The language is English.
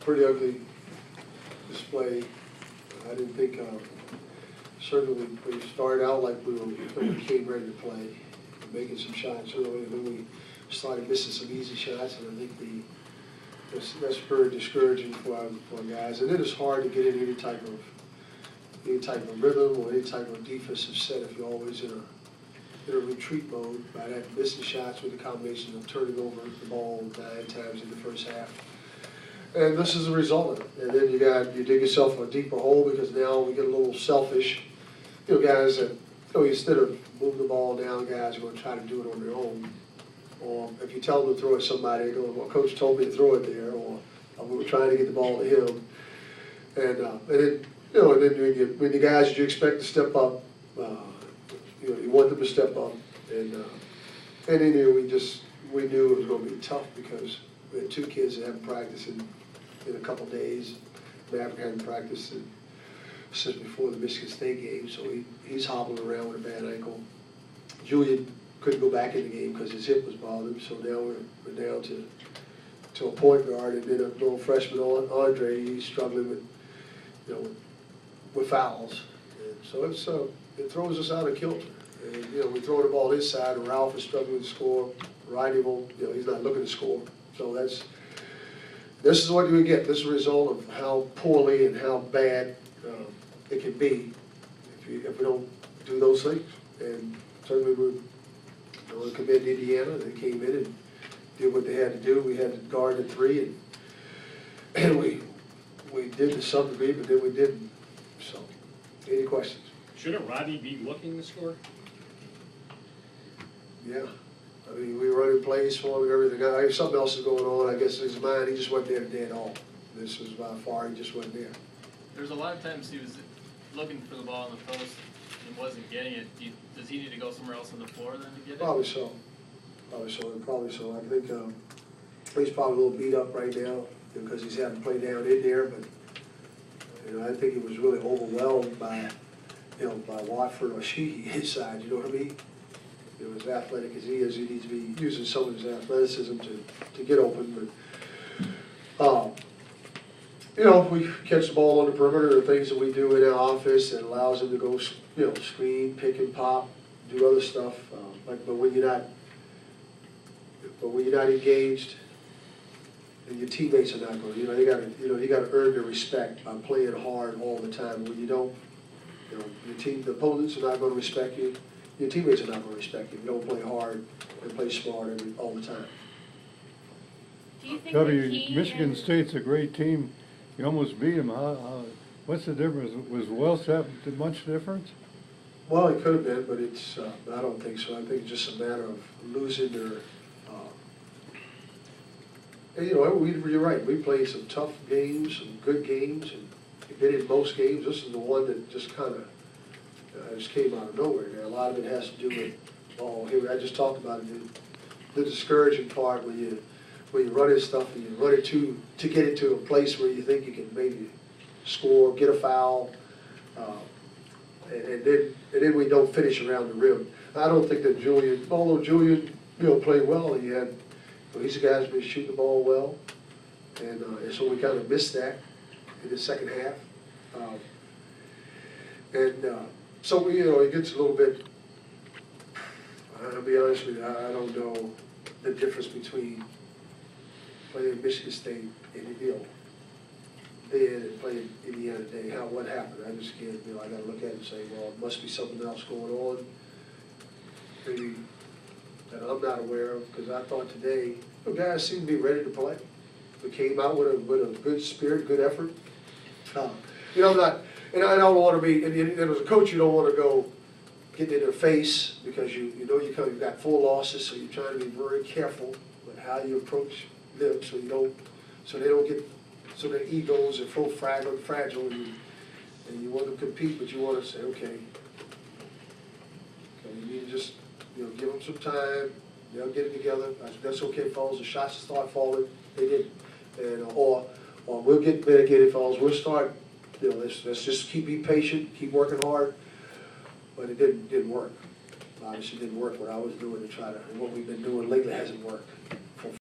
pretty ugly display. I didn't think, certainly we started out like we came ready to play, making some shots early, and then we started missing some easy shots, and I think that's very discouraging for our guys. And it is hard to get in any type of rhythm or any type of defensive set if you're always in a retreat mode by that missing shots with the combination of turning over the ball 9 times in the first half. And this is the result of it. And then you dig yourself a deeper hole because now we get a little selfish. You know, guys that, instead of moving the ball down, guys are going to try to do it on their own. Or if you tell them to throw it to somebody, they're going, well, coach told me to throw it there, or we were trying to get the ball to him. And then, and then when the guys that you expect to step up, you want them to step up. And in here, we knew it was going to be tough because we had 2 kids that haven't practiced in a couple days. Maverick hadn't practiced since before the Michigan State game, so he's hobbling around with a bad ankle. Julian couldn't go back in the game because his hip was bothering him, so now we're down to a point guard, and then a little freshman Andre, he's struggling with fouls. And so it throws us out of kilter. And we throw the ball this side, and Ralph is struggling to score. Riley won't, he's not looking to score. So this is what you get. This is a result of how poorly and how bad it can be if we don't do those things. And certainly we commend Indiana. They came in and did what they had to do. We had to guard the 3, and we did to some degree, but then we didn't. So, any questions? Shouldn't Rodney be looking to score? Yeah. I mean, we were running plays for him and everything. Something else is going on. I guess in his mind, he just wasn't there today at all. This was by far, he just wasn't there. There's a lot of times he was looking for the ball in the post and wasn't getting it. Does he need to go somewhere else on the floor then to get it? Probably so. I think he's probably a little beat up right now because he's having to play down in there. But I think he was really overwhelmed by Watford or Sheehy inside. You know what I mean? As athletic as he is, he needs to be using some of his athleticism to get open. But if we catch the ball on the perimeter, the things that we do in our offense that allows him to go, screen, pick and pop, do other stuff. But when you're not engaged, and your teammates are not going. You got to earn their respect by playing hard all the time. When you don't, the opponents are not going to respect you. Your teammates are not going to respect you. You don't play hard and play smart all the time. Do you think Tubby, Michigan State's a great team. You almost beat them. What's the difference? Was Wellsap much difference? Well, it could have been, but it's. I don't think so. I think it's just a matter of losing their. You're right. We played some tough games, some good games, and we did in most games. This is the one that just kind of just came out of nowhere. Now, a lot of it has to do with. Here I just talked about it. The discouraging part when you run in stuff and you run it to get it to a place where you think you can maybe score, get a foul, and then we don't finish around the rim. I don't think that Julian, although Julian played well, he's a guy who's been shooting the ball well, and so we kind of missed that in the second half, so it gets a little bit. I'll be honest with you, I don't know the difference between playing Michigan State and then and playing Indiana today. What happened? I just can't. I got to look at it and say, well, it must be something else going on. Maybe that I'm not aware of, because I thought today the guys seemed to be ready to play. We came out with a good spirit, good effort. I'm not, and I don't want to be. And as a coach, you don't want to go getting in their face because you've got 4 losses, so you're trying to be very careful with how you approach them, so they don't get, so their egos are so fragile, and you want to compete, but you want to say, okay, you need to just give them some time. They'll get it together. That's okay, fellas. The shots start falling. They didn't, and or we'll get mitigated, fellas. We'll start. Let's just be patient, keep working hard. But it didn't work. Obviously, it didn't work. What I was doing to try to, and what we've been doing lately hasn't worked.